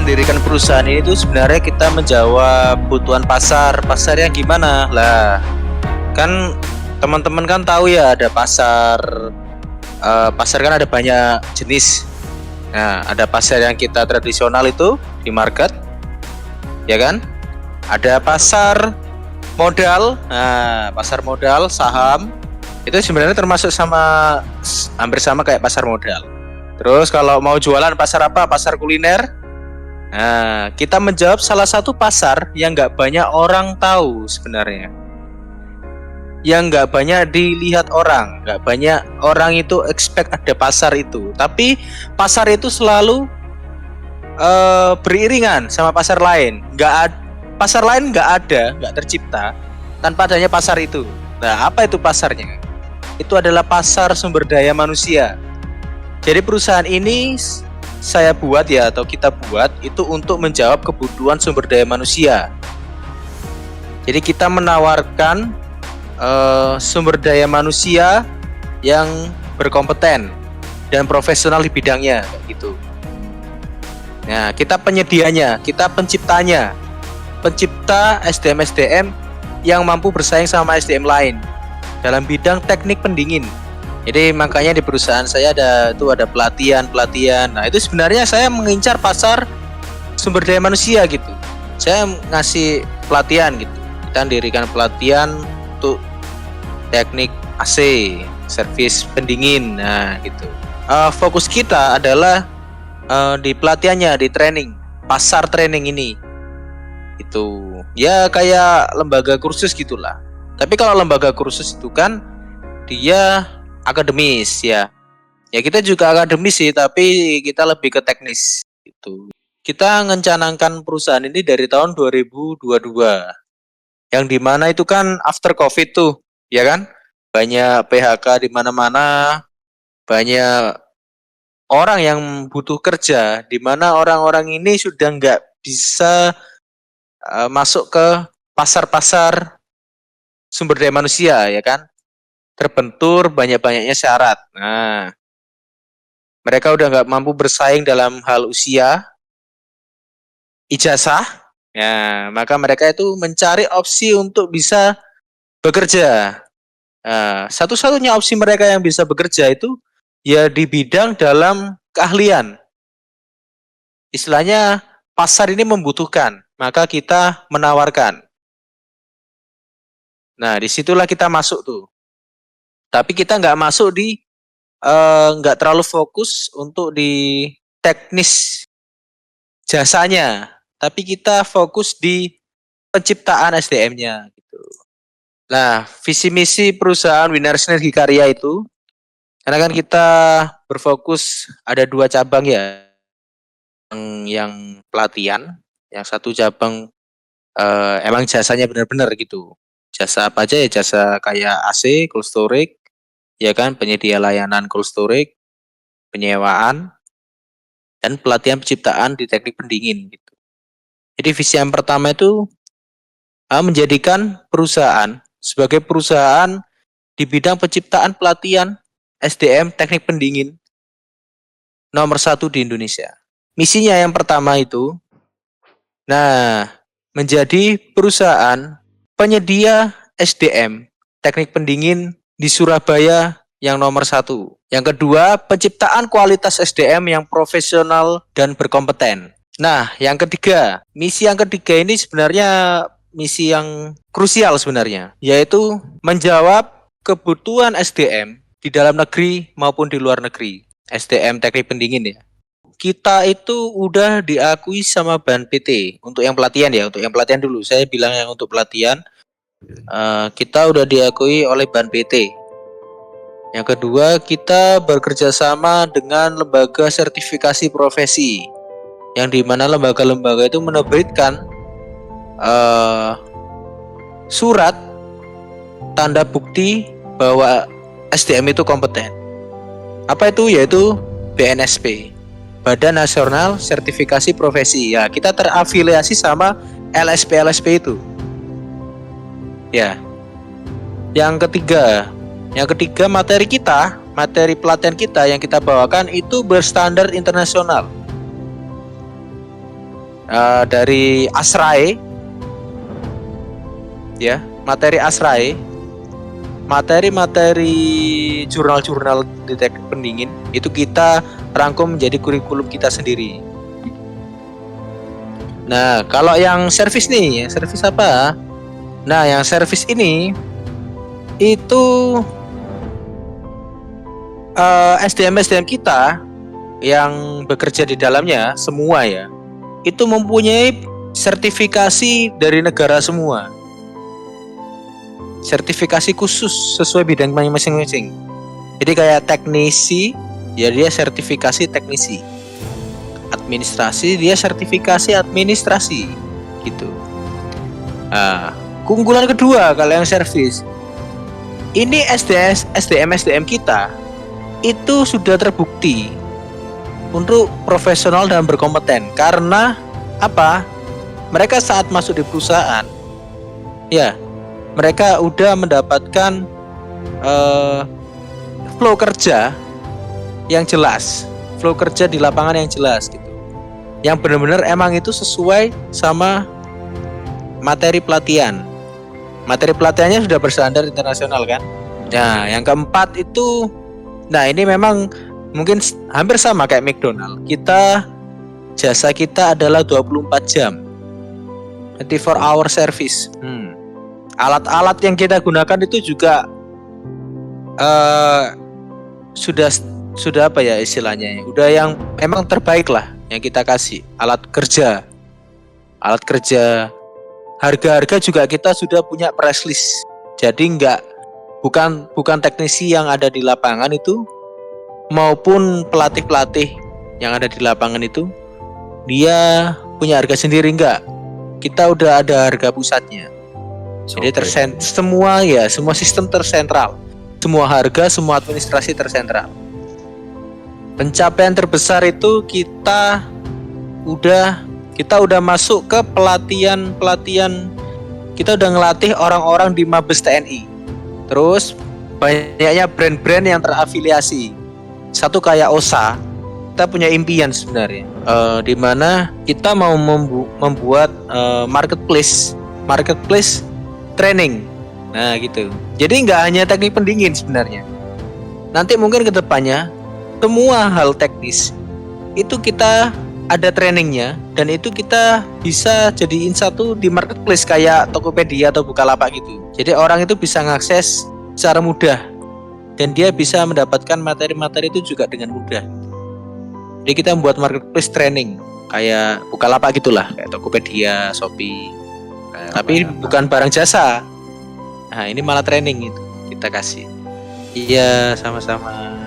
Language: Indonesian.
mendirikan perusahaan ini tuh sebenarnya kita menjawab kebutuhan pasar. Pasar yang gimana? Lah, kan teman-teman kan tahu ya ada pasar. Pasar kan ada banyak jenis. Nah, ada pasar yang kita tradisional itu di market, ya kan? Ada pasar modal. Nah, pasar modal saham itu sebenarnya termasuk hampir sama kayak pasar modal. Terus kalau mau jualan pasar apa? Pasar kuliner. Nah, kita menjawab salah satu pasar yang nggak banyak orang tahu sebenarnya. Yang nggak banyak dilihat orang. Nggak banyak orang itu expect ada pasar itu. Tapi pasar itu selalu beriringan sama pasar lain. Pasar lain nggak ada, nggak tercipta tanpa adanya pasar itu. Nah, apa itu pasarnya? Itu adalah pasar sumber daya manusia. Jadi perusahaan ini saya buat ya, atau kita buat itu untuk menjawab kebutuhan sumber daya manusia. Jadi kita menawarkan sumber daya manusia yang berkompeten dan profesional di bidangnya, gitu. Nah, kita penyedianya, kita penciptanya, pencipta SDM yang mampu bersaing sama SDM lain dalam bidang teknik pendingin. Jadi makanya di perusahaan saya ada pelatihan. Nah, itu sebenarnya saya mengincar pasar sumber daya manusia gitu. Saya ngasih pelatihan gitu. Kita mendirikan pelatihan untuk teknik AC, servis pendingin. Nah, gitu. Fokus kita adalah di pelatihannya, di training, pasar training ini. Itu ya kayak lembaga kursus gitulah. Tapi kalau lembaga kursus itu kan dia akademis ya. Ya kita juga akademis sih, tapi kita lebih ke teknis gitu. Kita mencanangkan perusahaan ini dari tahun 2022. Yang dimana itu kan after Covid tuh, ya kan? Banyak PHK di mana-mana, banyak orang yang butuh kerja, di mana orang-orang ini sudah nggak bisa masuk ke pasar-pasar sumber daya manusia, ya kan? Terbentur banyak-banyaknya syarat. Nah, mereka udah nggak mampu bersaing dalam hal usia, ijazah. Ya, maka mereka itu mencari opsi untuk bisa bekerja. Nah, satu-satunya opsi mereka yang bisa bekerja itu ya di bidang dalam keahlian. Istilahnya pasar ini membutuhkan, maka kita menawarkan. Nah, disitulah kita masuk tuh. Tapi kita nggak masuk nggak terlalu fokus untuk di teknis jasanya, tapi kita fokus di penciptaan SDM-nya gitu. Nah, visi misi perusahaan Winar Sinergi Karya itu, karena kan kita berfokus ada 2 cabang ya, yang pelatihan, yang satu cabang emang jasanya benar-benar gitu. Jasa apa aja ya, jasa kayak AC, cold storage, ya kan, penyedia layanan cold storage, penyewaan, dan pelatihan penciptaan di teknik pendingin gitu. Jadi visi yang pertama itu menjadikan perusahaan sebagai perusahaan di bidang penciptaan pelatihan SDM teknik pendingin nomor 1 di Indonesia. Misinya yang pertama itu, menjadi perusahaan penyedia SDM teknik pendingin di Surabaya yang nomor 1. Yang kedua, penciptaan kualitas SDM yang profesional dan berkompeten. Nah, yang ketiga, misi yang ketiga ini sebenarnya misi yang krusial sebenarnya, yaitu menjawab kebutuhan SDM di dalam negeri maupun di luar negeri. SDM teknik pendingin ya. Kita itu udah diakui sama BAN PT untuk yang pelatihan ya, untuk yang pelatihan dulu. Saya bilang yang untuk pelatihan, kita udah diakui oleh BAN PT. Yang kedua, kita bekerja sama dengan lembaga sertifikasi profesi, yang dimana lembaga-lembaga itu menerbitkan surat tanda bukti bahwa SDM itu kompeten. Apa itu? Yaitu BNSP, Badan Nasional Sertifikasi Profesi. Ya, kita terafiliasi sama LSP itu. Ya. Yang ketiga materi pelatihan kita yang kita bawakan itu berstandar internasional. dari Asrae, ya, materi Asrae, materi-materi jurnal-jurnal detektif pendingin itu kita rangkum menjadi kurikulum kita sendiri. Nah, kalau yang servis nih, servis apa? Nah, yang servis ini itu SDM kita yang bekerja di dalamnya semua ya, itu mempunyai sertifikasi dari negara semua. Sertifikasi khusus sesuai bidang masing-masing. Jadi kayak teknisi, ya dia sertifikasi teknisi. Administrasi, dia sertifikasi administrasi, gitu. Nah, keunggulan kedua kalau yang servis, ini SDM kita itu sudah terbukti untuk profesional dan berkompeten. Karena apa? Mereka saat masuk di perusahaan, ya, mereka udah mendapatkan flow kerja yang jelas, flow kerja di lapangan yang jelas gitu. Yang benar-benar emang itu sesuai sama materi pelatihan. Materi pelatihannya sudah bersandar internasional kan. Nah, yang keempat itu, nah ini memang mungkin hampir sama kayak McDonald. Jasa kita adalah 24 jam. 24 hour service. Alat-alat yang kita gunakan itu juga sudah apa ya istilahnya? Udah yang memang terbaik lah yang kita kasih. Alat kerja. Harga-harga juga kita sudah punya price list. Jadi bukan teknisi yang ada di lapangan itu maupun pelatih-pelatih yang ada di lapangan itu dia punya harga sendiri, enggak. Kita udah ada harga pusatnya. Jadi semua sistem tersentral. Semua harga, semua administrasi tersentral. Pencapaian terbesar itu kita udah masuk ke pelatihan. Kita udah ngelatih orang-orang di Mabes TNI. Terus banyaknya brand-brand yang terafiliasi. Satu kayak OSA, kita punya impian sebenarnya, di mana kita mau membuat marketplace training. Nah gitu. Jadi nggak hanya teknik pendingin sebenarnya. Nanti mungkin ke depannya semua hal teknis itu kita ada trainingnya, dan itu kita bisa jadiin satu di marketplace kayak Tokopedia atau Bukalapak gitu. Jadi orang itu bisa mengakses secara mudah dan dia bisa mendapatkan materi-materi itu juga dengan mudah. Jadi kita membuat marketplace training kayak Bukalapak gitulah, kayak Tokopedia, Shopee. Tapi bukan barang jasa. Nah, ini malah training itu kita kasih. Iya, sama-sama.